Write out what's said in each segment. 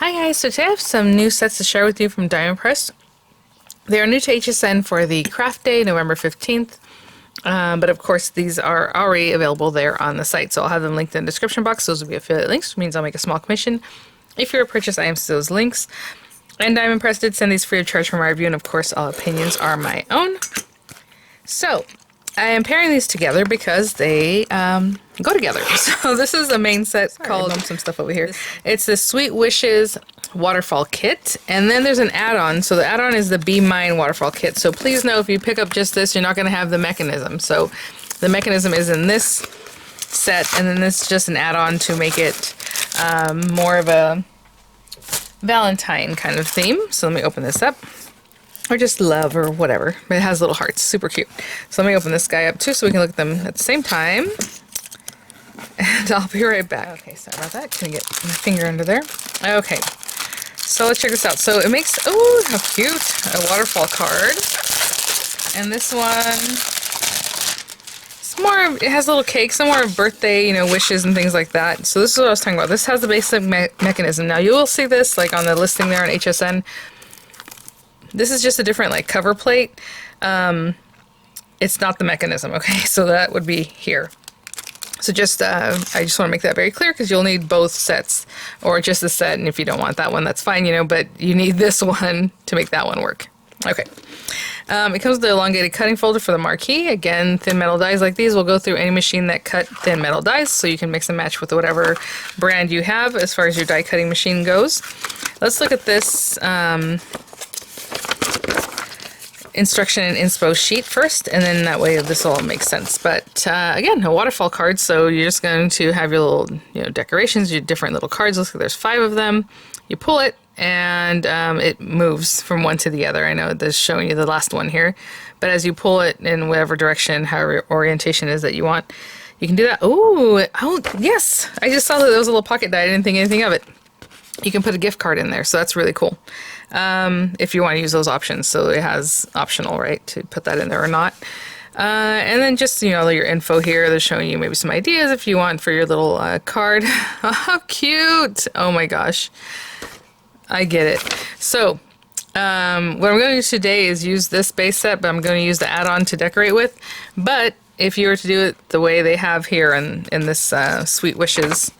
Hi guys, so today I have some new sets to share with you from Diamond Press. They are new to HSN for the craft day, November 15th. But of course these are already available there on the site, so I'll have them linked in the description box. Those will be affiliate links, which means I'll make a small commission if you're a purchase items to those links. And Diamond Press did send these free of charge for my review, and of course all opinions are my own. So I am pairing these together because they go together. So this is a main set called some stuff over here. It's the Sweet Wishes Waterfall Kit, and then there's an add-on. So the add-on is the Be Mine Waterfall Kit. So please know if you pick up just this, you're not going to have the mechanism. So the mechanism is in this set, and then this is just an add-on to make it more of a Valentine kind of theme. So let me open this up. Or just love or whatever. But it has little hearts. Super cute. So let me open this guy up too so we can look at them at the same time. And I'll be right back. Okay, sorry about that. Couldn't get my finger under there. Okay. So let's check this out. So it makes, oh, how cute, a waterfall card. And this one, it's more, it has little cakes, some more birthday, wishes and things like that. So this is what I was talking about. This has the basic mechanism. Now you will see this like on the listing there on HSN. This is just a different like cover plate. It's not the mechanism, okay? So that would be here. So just, I just want to make that very clear because you'll need both sets or just the set. And if you don't want that one, that's fine, but you need this one to make that one work. Okay. It comes with the elongated cutting folder for the marquee. Again, thin metal dies like these will go through any machine that cut thin metal dies, so you can mix and match with whatever brand you have as far as your die cutting machine goes. Let's look at this instruction and inspo sheet first, and then that way this all makes sense. But again, a waterfall card, so you're just going to have your little decorations, your different little cards. Looks like there's 5 of them. You pull it and it moves from one to the other. I know this is showing you the last one here, but as you pull it in whatever direction, however orientation is that you want, you can do that. Oh yes, I just saw that there was a little pocket die. I didn't think anything of it. You can put a gift card in there, so that's really cool. If you want to use those options, so it has optional, right, to put that in there or not. And then just, your info here, they're showing you maybe some ideas if you want for your little card. How cute! Oh my gosh. I get it. So, what I'm going to do today is use this base set, but I'm going to use the add-on to decorate with. But if you were to do it the way they have here in this Sweet Wishes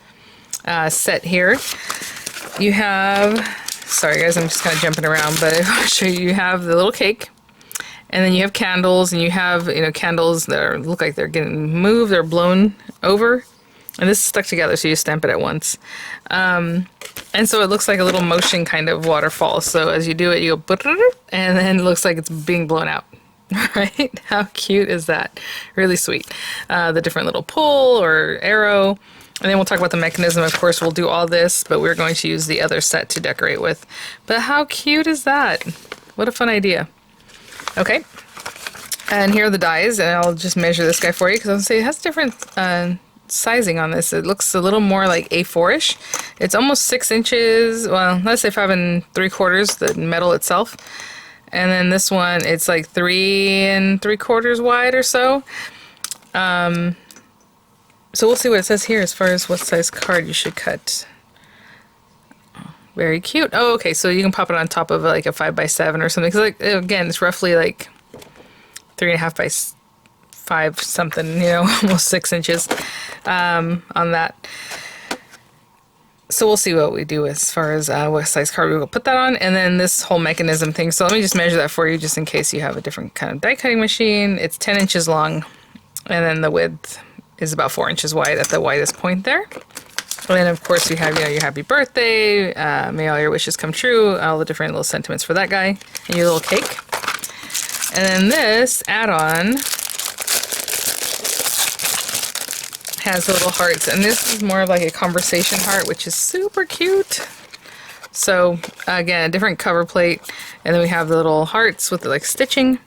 set here, you have, sorry guys, I'm just kind of jumping around, but I'll show you, you have the little cake, and then you have candles, and you have, candles that look like they're getting moved or blown over, and this is stuck together, so you stamp it at once. And so it looks like a little motion kind of waterfall, so as you do it, you go, and then it looks like it's being blown out. Right? How cute is that? Really sweet. The different little pull or arrow. And then we'll talk about the mechanism. Of course, we'll do all this, but we're going to use the other set to decorate with. But how cute is that? What a fun idea. Okay. And here are the dies, and I'll just measure this guy for you because I'll say it has different sizing on this. It looks a little more like A4-ish. It's almost 6 inches. Well, let's say 5 3/4, the metal itself. And then this one, it's like 3 3/4 wide or so. So we'll see what it says here as far as what size card you should cut. Oh, very cute. Oh, okay, so you can pop it on top of like a 5x7 or something. Cause like, again, it's roughly like 3.5 by 5 something, almost 6 inches on that. So we'll see what we do as far as what size card we will put that on. And then this whole mechanism thing. So let me just measure that for you just in case you have a different kind of die cutting machine. It's 10 inches long, and then the width is about 4 inches wide at the widest point there. And then of course you have, your happy birthday, may all your wishes come true, all the different little sentiments for that guy, and your little cake. And then this add-on has little hearts, and this is more of like a conversation heart, which is super cute. So again, a different cover plate, and then we have the little hearts with the like stitching.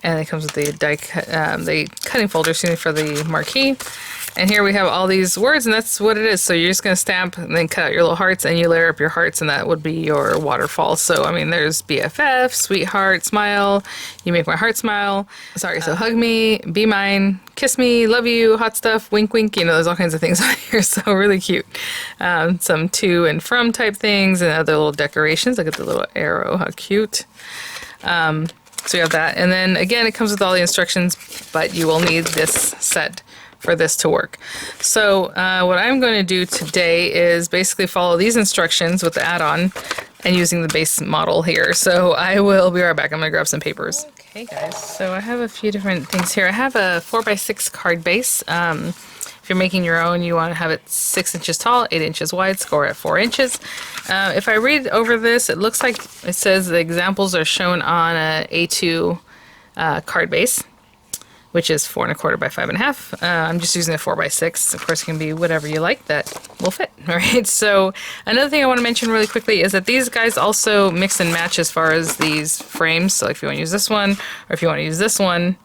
And it comes with the the cutting folder, for the marquee. And here we have all these words, and that's what it is. So you're just going to stamp and then cut out your little hearts, and you layer up your hearts, and that would be your waterfall. So, I mean, there's BFF, sweetheart, smile, you make my heart smile. Sorry, so hug me, be mine, kiss me, love you, hot stuff, wink, wink. You know, there's all kinds of things on here. So really cute. Some to and from type things and other little decorations. Look at the little arrow, how cute. So you have that. And then again, it comes with all the instructions, but you will need this set for this to work. So what I'm going to do today is basically follow these instructions with the add-on and using the base model here. So I will be right back. I'm going to grab some papers. Okay guys, so I have a few different things here. I have a 4x6 card base. If you're making your own, you want to have it 6 inches tall, 8 inches wide, score at 4 inches. If I read over this, it looks like it says the examples are shown on a A2 card base, which is 4 1/4 by 5 1/2. I'm just using a 4x6. Of course, it can be whatever you like that will fit. All right. So another thing I want to mention really quickly is that these guys also mix and match as far as these frames. So if you want to use this one, or if you want to use this one,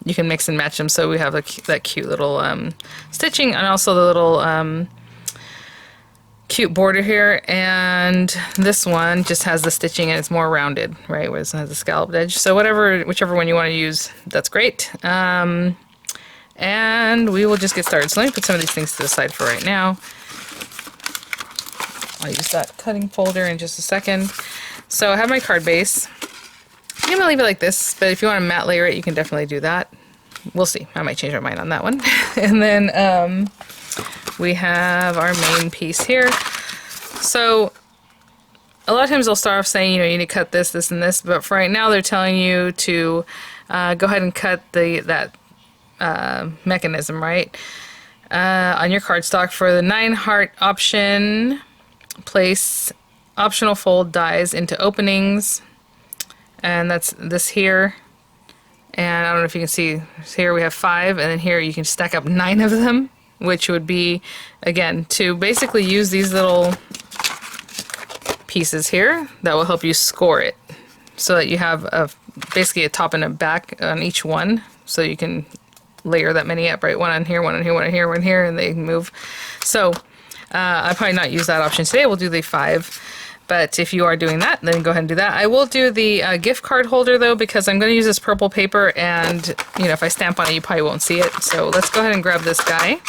you can mix and match them. So we have that cute little stitching, and also the little cute border here. And this one just has the stitching and it's more rounded, right? Where it has the scalloped edge. So whichever one you want to use, that's great. And we will just get started. So let me put some of these things to the side for right now. I'll use that cutting folder in just a second. So I have my card base. I'm going to leave it like this, but if you want to matte layer it, you can definitely do that. We'll see. I might change my mind on that one. And then we have our main piece here. So a lot of times they'll start off saying, you know, you need to cut this, this, and this, but for right now they're telling you to go ahead and cut that mechanism, right? On your cardstock for the 9 heart option, place optional fold dies into openings. And that's this here. And I don't know if you can see, here we have 5, and then here you can stack up 9 of them, which would be, again, to basically use these little pieces here that will help you score it, so that you have basically a top and a back on each one, so you can layer that many up, right? One on here, one on here, one on here, one on here, and they move. So I'll probably not use that option today. We'll do the 5. But if you are doing that, then go ahead and do that. I will do the gift card holder, though, because I'm going to use this purple paper, and, you know, if I stamp on it, you probably won't see it. So let's go ahead and grab this guy.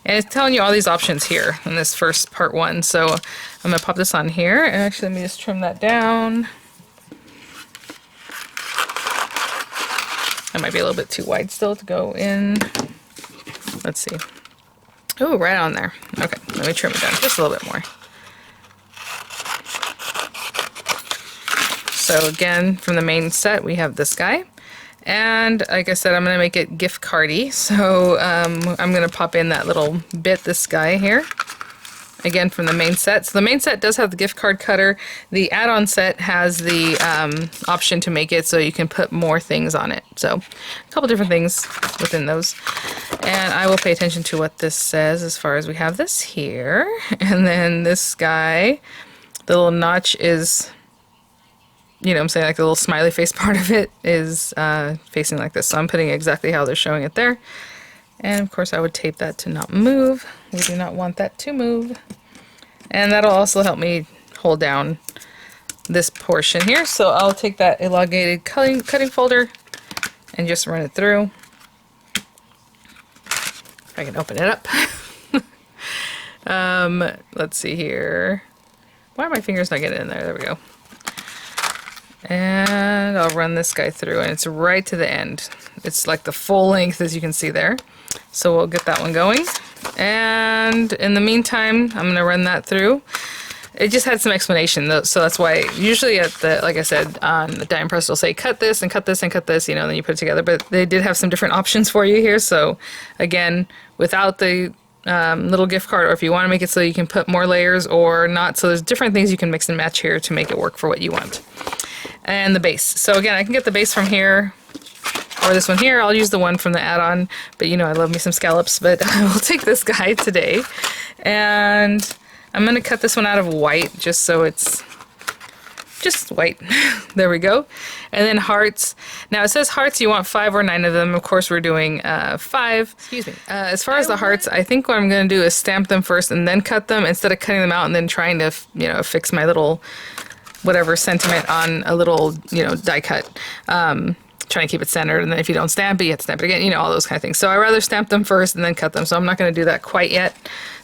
And it's telling you all these options here in this first part 1. So I'm going to pop this on here. And actually, let me just trim that down. That might be a little bit too wide still to go in. Let's see. Oh, right on there. Okay, let me trim it down just a little bit more. So again, from the main set, we have this guy. And like I said, I'm going to make it gift cardy. So I'm going to pop in that little bit, this guy here. Again, from the main set. So the main set does have the gift card cutter. The add-on set has the option to make it so you can put more things on it. So a couple different things within those. And I will pay attention to what this says as far as we have this here. And then this guy, the little notch is, you know what I'm saying, like the little smiley face part of it is facing like this. So I'm putting exactly how they're showing it there. And of course I would tape that to not move. We do not want that to move. And that'll also help me hold down this portion here. So I'll take that elongated cutting folder and just run it through. If I can open it up. Let's see here. Why are my fingers not getting in there? There we go. And I'll run this guy through, and it's right to the end. It's like the full length, as you can see there. So we'll get that one going. And in the meantime, I'm going to run that through. It just had some explanation, though, so that's why usually at the, like I said, on the die press, they'll say cut this and cut this and cut this, you know, and then you put it together. But they did have some different options for you here. So again, without the little gift card, or if you want to make it so you can put more layers or not. So there's different things you can mix and match here to make it work for what you want. And the base. So again, I can get the base from here, or this one here. I'll use the one from the add-on, but you know I love me some scallops, but I will take this guy today. And I'm going to cut this one out of white just so it's just white. There we go. And then hearts. Now it says hearts, you want 5 or 9 of them. Of course, we're doing 5. Excuse me. As far as the hearts, I think what I'm going to do is stamp them first and then cut them instead of cutting them out and then trying to, you know, fix my little whatever sentiment on a little, you know, die cut. Trying to keep it centered, and then if you don't stamp it, you have to stamp it again, you know, all those kind of things. So I rather stamp them first and then cut them, so I'm not going to do that quite yet.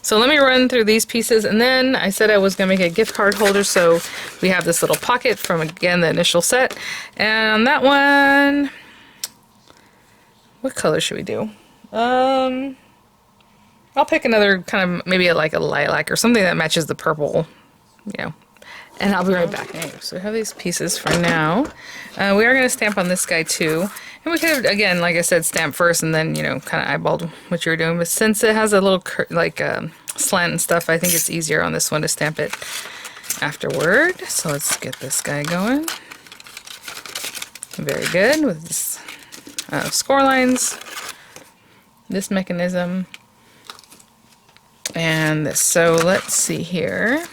So let me run through these pieces, and then I said I was going to make a gift card holder, so we have this little pocket from, again, the initial set. And on that one, what color should we do? I'll pick another kind of, maybe like a lilac or something that matches the purple, you know. And I'll be right back. Okay, so we have these pieces for now. We are going to stamp on this guy too. And we could, again, like I said, stamp first and then, you know, kind of eyeballed what you were doing. But since it has a little, like, slant and stuff, I think it's easier on this one to stamp it afterward. So let's get this guy going. Very good with this score lines, this mechanism, and this. So let's see here.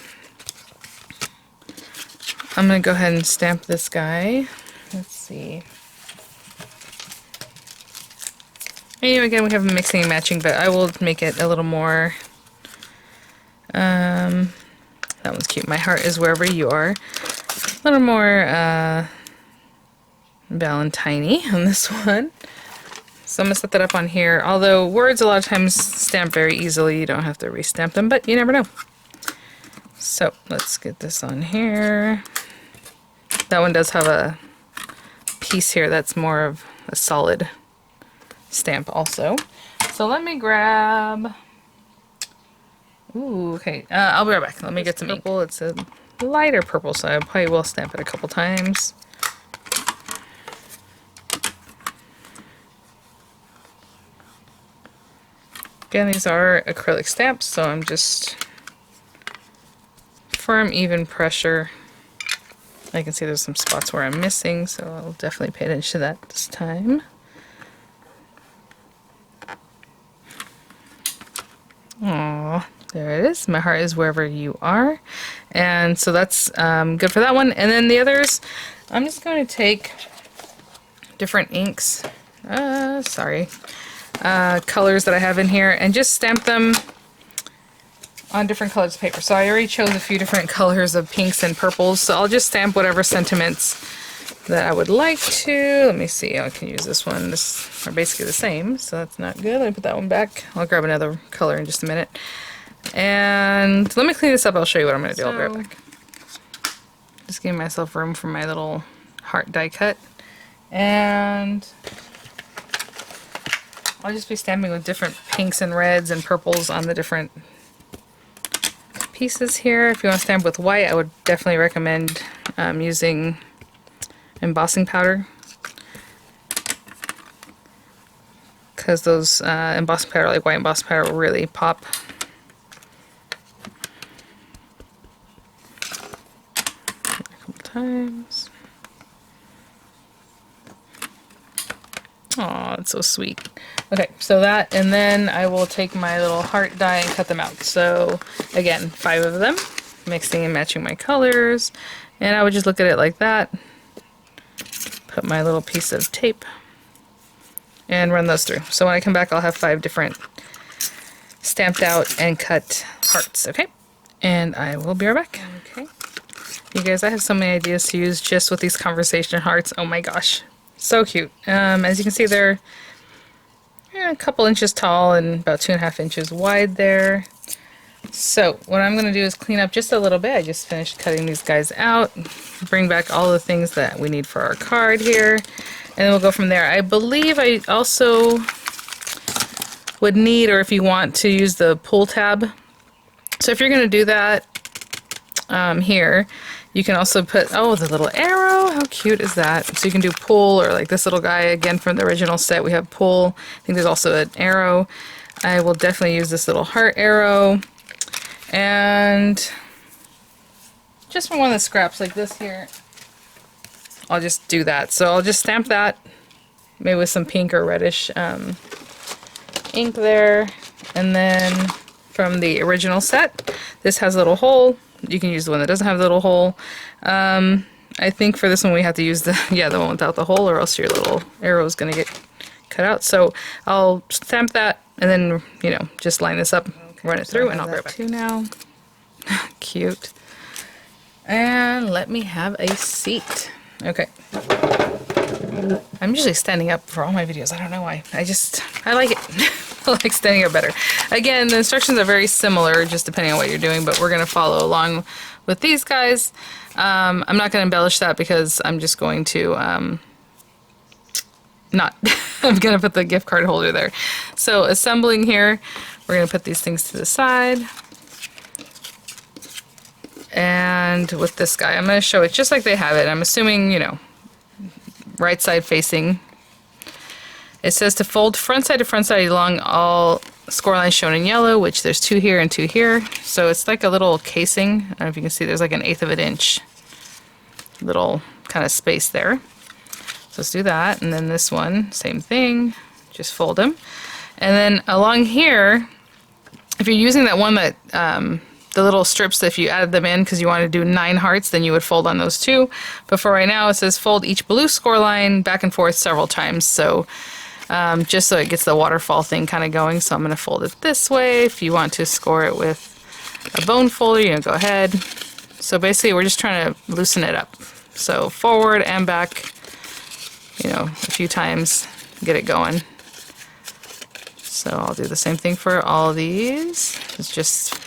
I'm going to go ahead and stamp this guy. Let's see. And again, we have mixing and matching, but I will make it a little more... that one's cute. My heart is wherever you are. A little more Valentine-y on this one. So I'm going to set that up on here. Although words a lot of times stamp very easily. You don't have to re-stamp them, but you never know. So let's get this on here. That one does have a piece here that's more of a solid stamp also. So let me grab... Ooh, okay. I'll be right back. Let me get some purple. It's a lighter purple, so I probably will stamp it a couple times. Again, these are acrylic stamps, so I'm just... firm, even pressure. I can see there's some spots where I'm missing, so I'll definitely pay attention to that this time. Aww, there it is. My heart is wherever you are. And so that's good for that one. And then the others, I'm just going to take different inks, colors that I have in here, and just stamp them on different colors of paper. So I already chose a few different colors of pinks and purples, so I'll just stamp whatever sentiments that I would like to. Let me see, I can use this one. This are basically the same, so that's not good. Let me put that one back. I'll grab another color in just a minute. And let me clean this up. I'll show you what I'm going to do. I'll be right back. Just giving myself room for my little heart die cut. And I'll just be stamping with different pinks and reds and purples on the different pieces here. If you want to stamp with white, I would definitely recommend using embossing powder, because those embossing powder, like white embossing powder, will really pop. A couple times. Aw, it's so sweet. Okay, so that, and then I will take my little heart die and cut them out. So again, 5 of them, mixing and matching my colors, and I would just look at it like that, put my little piece of tape, and run those through. So when I come back, I'll have 5 different stamped out and cut hearts, okay? And I will be right back. Okay. You guys, I have so many ideas to use just with these conversation hearts. Oh my gosh. So cute. As you can see, they're a couple inches tall and about 2.5 inches wide there. So what I'm going to do is clean up just a little bit. I just finished cutting these guys out, bring back all the things that we need for our card here, and then we'll go from there. I believe I also would need, or if you want to use the pull tab. So if you're going to do that here, you can also put, oh, the little arrow, how cute is that? So you can do pull, or like this little guy, again, from the original set, we have pull. I think there's also an arrow. I will definitely use this little heart arrow. And just from one of the scraps like this here, I'll just do that. So I'll just stamp that, maybe with some pink or reddish ink there. And then from the original set, this has a little hole. You can use the one that doesn't have the little hole. I think for this one we have to use the, yeah, the one without the hole, or else your little arrow is going to get cut out. So I'll stamp that and then, you know, just line this up, run it through, and I'll be right back. Two now. Cute. And let me have a seat. Okay. I'm usually standing up for all my videos. I don't know why. I like it. I like standing up better. Again, the instructions are very similar, just depending on what you're doing, but we're going to follow along with these guys. I'm not going to embellish that because I'm just going to, not. I'm going to put the gift card holder there. So assembling here, we're going to put these things to the side. And with this guy, I'm going to show it just like they have it. I'm assuming, you know, right side facing. It says to fold front side to front side along all score lines shown in yellow, which there's 2 here and 2 here. So it's like a little casing. I don't know if you can see, there's like 1/8 of an inch little kind of space there. So let's do that. And then this one, same thing, just fold them. And then along here, if you're using that one that, the little strips, if you added them in because you want to do 9 hearts, then you would fold on those too. But for right now, it says fold each blue score line back and forth several times. So just so it gets the waterfall thing kind of going. So I'm going to fold it this way. If you want to score it with a bone folder, you know, go ahead. So basically, we're just trying to loosen it up. So forward and back, you know, a few times, get it going. So I'll do the same thing for all of these. It's just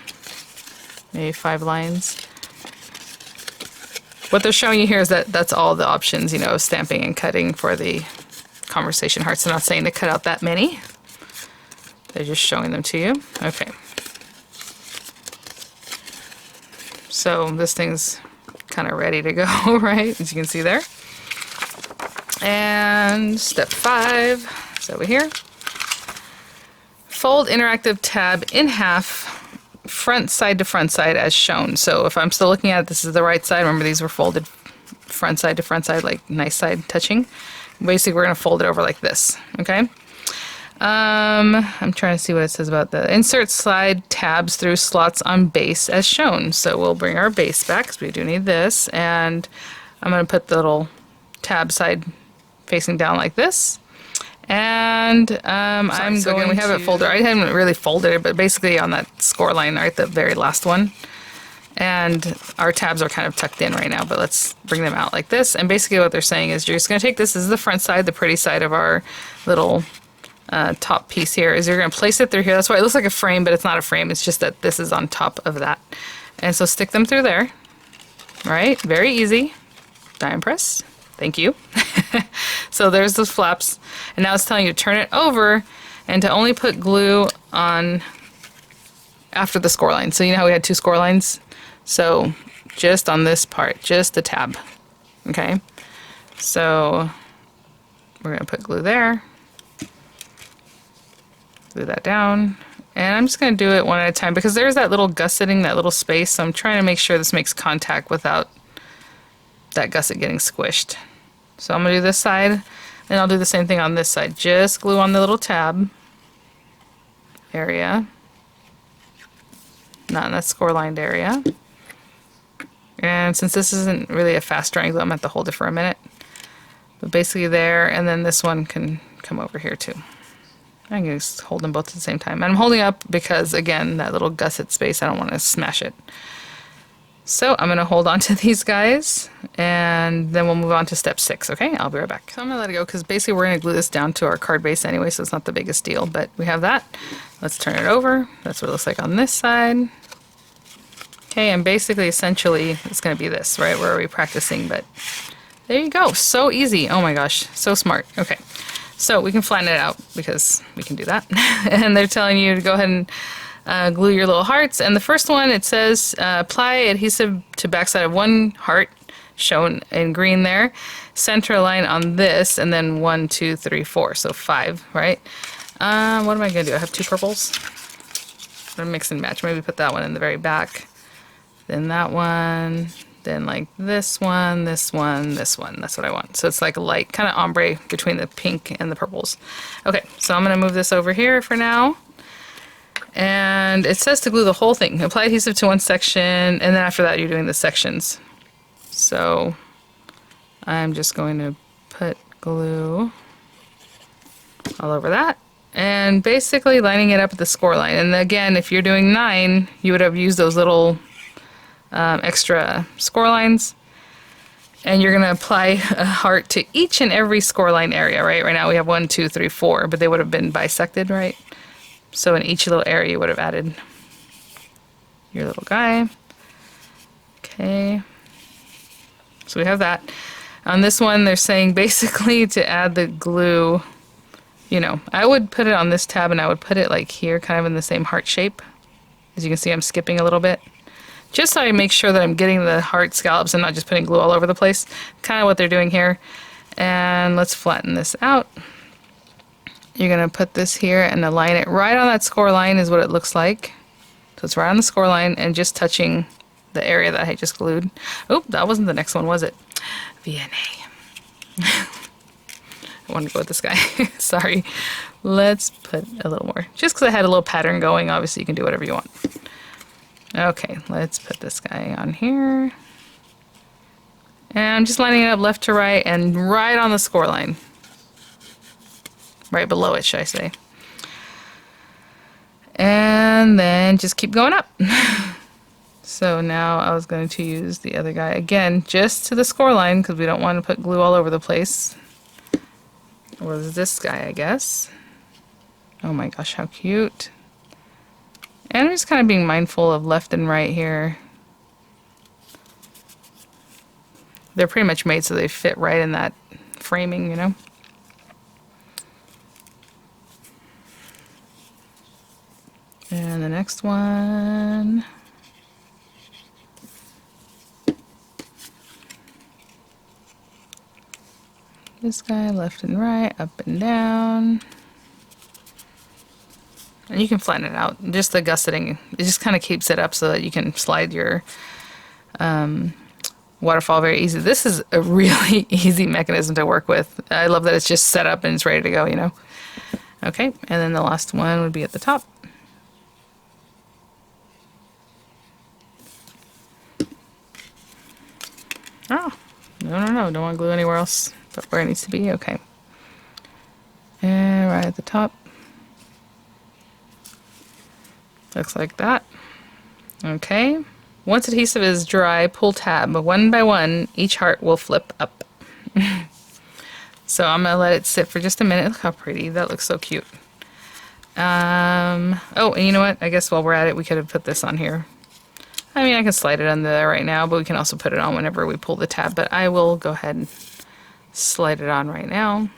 maybe 5 lines. What they're showing you here is that that's all the options, you know, stamping and cutting for the conversation hearts. They're not saying to cut out that many. They're just showing them to you. Okay. So this thing's kind of ready to go, right? As you can see there. And step 5 is over here. Fold interactive tab in half, front side to front side as shown. So if I'm still looking at it, this is the right side. Remember, these were folded front side to front side, like nice side touching. Basically, we're going to fold it over like this, okay? I'm trying to see what it says about the insert slide tabs through slots on base as shown. So we'll bring our base back because we do need this. And I'm going to put the little tab side facing down like this. And I'm going, we have it folded. I haven't really folded it, but basically on that score line, right, the very last one. And our tabs are kind of tucked in right now, but let's bring them out like this. And basically what they're saying is you're just going to take this is the front side, the pretty side of our little top piece here, is you're going to place it through here. That's why it looks like a frame, but it's not a frame. It's just that this is on top of that. And so stick them through there. Right? Very easy. Die press. Thank you. So there's those flaps. And now it's telling you to turn it over and to only put glue on after the score line. So you know how we had 2 score lines? So just on this part, just the tab. Okay? So we're going to put glue there. Glue that down. And I'm just going to do it one at a time because there's that little gusseting, that little space. So I'm trying to make sure this makes contact without that gusset getting squished. So I'm going to do this side, and I'll do the same thing on this side. Just glue on the little tab area, not in that score lined area. And since this isn't really a fast triangle, I'm going to have to hold it for a minute. But basically there, and then this one can come over here too. I can just hold them both at the same time. And I'm holding up because, again, that little gusset space, I don't want to smash it. So I'm going to hold on to these guys, and then we'll move on to step 6, okay? I'll be right back. So I'm going to let it go because basically we're going to glue this down to our card base anyway, so it's not the biggest deal, but we have that. Let's turn it over. That's what it looks like on this side. Okay, and basically, essentially, it's going to be this, right? Where are we practicing? But there you go. So easy. Oh my gosh, so smart. Okay, so we can flatten it out because we can do that. And they're telling you to go ahead and glue your little hearts. And the first one, it says apply adhesive to backside of 1 heart, shown in green there. Center a line on this, and then 1, 2, 3, 4. So 5, right? What am I going to do? I have 2 purples. I'm going to mix and match. Maybe put that one in the very back. Then that one. Then like this one, this one, this one. That's what I want. So it's like a light kind of ombre between the pink and the purples. Okay, so I'm going to move this over here for now. And it says to glue the whole thing. Apply adhesive to 1 section, and then after that you're doing the sections. So I'm just going to put glue all over that. And basically lining it up at the score line. And again, if you're doing 9, you would have used those little extra score lines. And you're going to apply a heart to each and every score line area, right? Right now we have 1, 2, 3, 4, but they would have been bisected, right? So in each little area you would have added your little guy. Okay. So we have that. On this one, they're saying basically to add the glue, you know, I would put it on this tab and I would put it like here, kind of in the same heart shape. As you can see, I'm skipping a little bit. Just so I make sure that I'm getting the heart scallops and not just putting glue all over the place. Kind of what they're doing here. And let's flatten this out. You're going to put this here and align it right on that score line is what it looks like. So it's right on the score line and just touching the area that I just glued. Oh, that wasn't the next one, was it? Vianney. I wanted to go with this guy. Sorry. Let's put a little more. Just because I had a little pattern going, obviously you can do whatever you want. Okay, let's put this guy on here. And I'm just lining it up left to right and right on the score line. Right below it, should I say. And then just keep going up. So now I was going to use the other guy again, just to the score line because we don't want to put glue all over the place. Or this guy, I guess. Oh my gosh, how cute. And I'm just kind of being mindful of left and right here. They're pretty much made so they fit right in that framing, you know. And the next one. This guy left and right, up and down. And you can flatten it out. Just the gusseting, it just kind of keeps it up so that you can slide your waterfall very easy. This is a really easy mechanism to work with. I love that it's just set up and it's ready to go, you know. Okay, and then the last one would be at the top. Oh, no, don't want to glue anywhere else but where it needs to be. Okay. And right at the top. Looks like that. Okay. Once adhesive is dry, pull tab. One by one, each heart will flip up. So I'm going to let it sit for just a minute. Look how pretty. That looks so cute. Oh, and you know what? I guess while we're at it, we could have put this on here. I mean, I can slide it under there right now, but we can also put it on whenever we pull the tab. But I will go ahead and slide it on right now.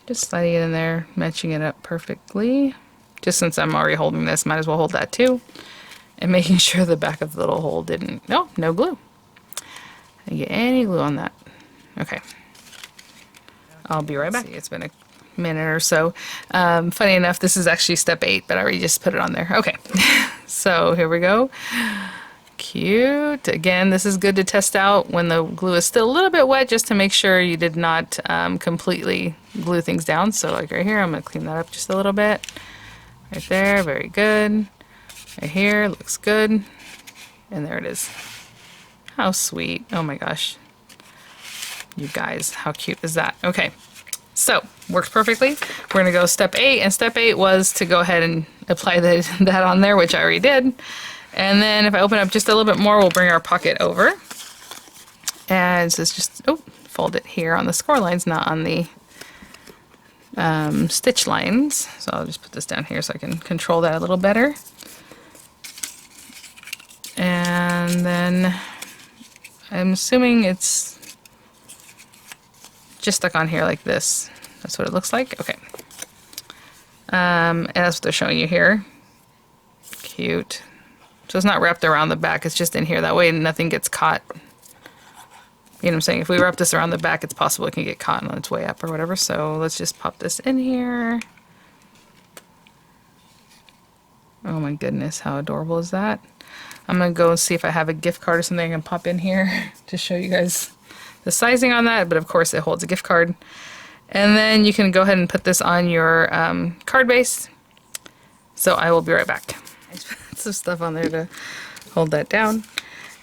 Just sliding it in there, matching it up perfectly. Just since I'm already holding this, might as well hold that too. And making sure the back of the little hole didn't, no glue. Didn't get any glue on that. Okay. I'll be right back. It's been a minute or so. Funny enough, this is actually step 8, but I already just put it on there. Okay. So here we go. Cute. Again, this is good to test out when the glue is still a little bit wet, just to make sure you did not completely glue things down. So like right here, I'm going to clean that up just a little bit. Right there, very good. Right here, looks good. And there it is. How sweet. Oh my gosh. You guys, how cute is that? Okay, so works perfectly. We're going to go step 8, and step 8 was to go ahead and apply that on there, which I already did. And then if I open up just a little bit more, we'll bring our pocket over. And so it's just, oh, fold it here on the score lines, not on the stitch lines. So I'll just put this down here so I can control that a little better. And then I'm assuming it's just stuck on here like this. That's what it looks like. Okay. And that's what they're showing you here. Cute. So it's not wrapped around the back, it's just in here. That way nothing gets caught. You know what I'm saying? If we wrap this around the back, it's possible it can get caught on its way up or whatever. So let's just pop this in here. Oh my goodness, how adorable is that? I'm going to go and see if I have a gift card or something I can pop in here to show you guys the sizing on that. But of course it holds a gift card. And then you can go ahead and put this on your card base. So I will be right back. Some stuff on there to hold that down.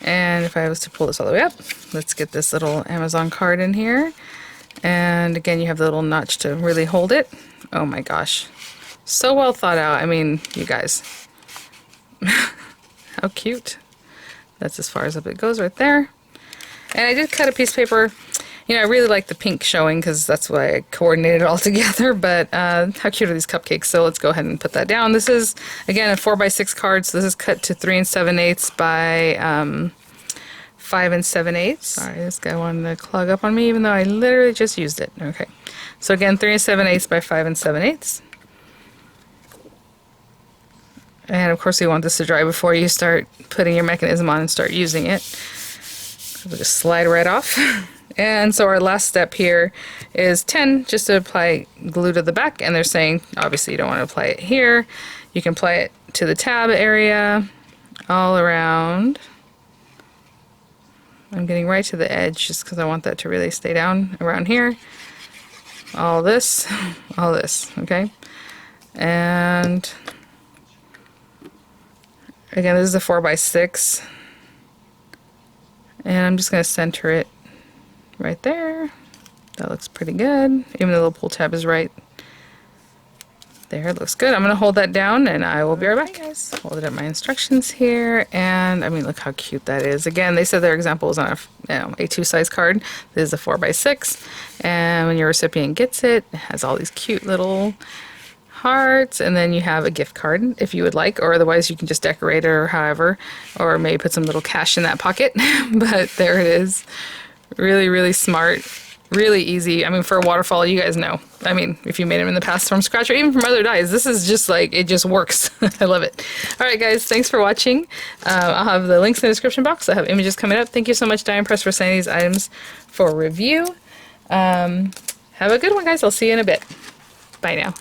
And if I was to pull this all the way up, let's get this little Amazon card in here. And again, you have the little notch to really hold it. Oh my gosh. So well thought out. I mean, you guys. How cute. That's as far as up it goes right there. And I did cut a piece of paper. You know, I really like the pink showing because that's why I coordinated it all together, but how cute are these cupcakes? So let's go ahead and put that down. This is, again, a 4x6 card, so this is cut to 3 7/8 by 5 7/8. Sorry, this guy wanted to clog up on me even though I literally just used it. Okay, so again, 3 7/8 by 5 7/8. And of course you want this to dry before you start putting your mechanism on and start using it. It'll just slide right off. And so our last step here is 10, just to apply glue to the back, and they're saying obviously you don't want to apply it here. You can apply it to the tab area, all around. I'm getting right to the edge just because I want that to really stay down around here. All this, okay? And again, this is a 4x6. And I'm just going to center it right there. That looks pretty good. Even the little pull tab is right there. It looks good. I'm going to hold that down and I will be right back, guys. Hold up my instructions here, and I mean, look how cute that is. Again, they said their example was on a A2 size card. This is a 4x6, and when your recipient gets it, it has all these cute little hearts, and then you have a gift card if you would like, or otherwise you can just decorate it or however, or maybe put some little cash in that pocket. But there it is. Really, really smart, really easy. I mean, for a waterfall, you guys know. I mean, if you made them in the past from scratch or even from other dies, this is just like, it just works. I love it. All right, guys, thanks for watching. I'll have the links in the description box. I have images coming up. Thank you so much, Die & Press, for sending these items for review. Have a good one, guys. I'll see you in a bit. Bye now.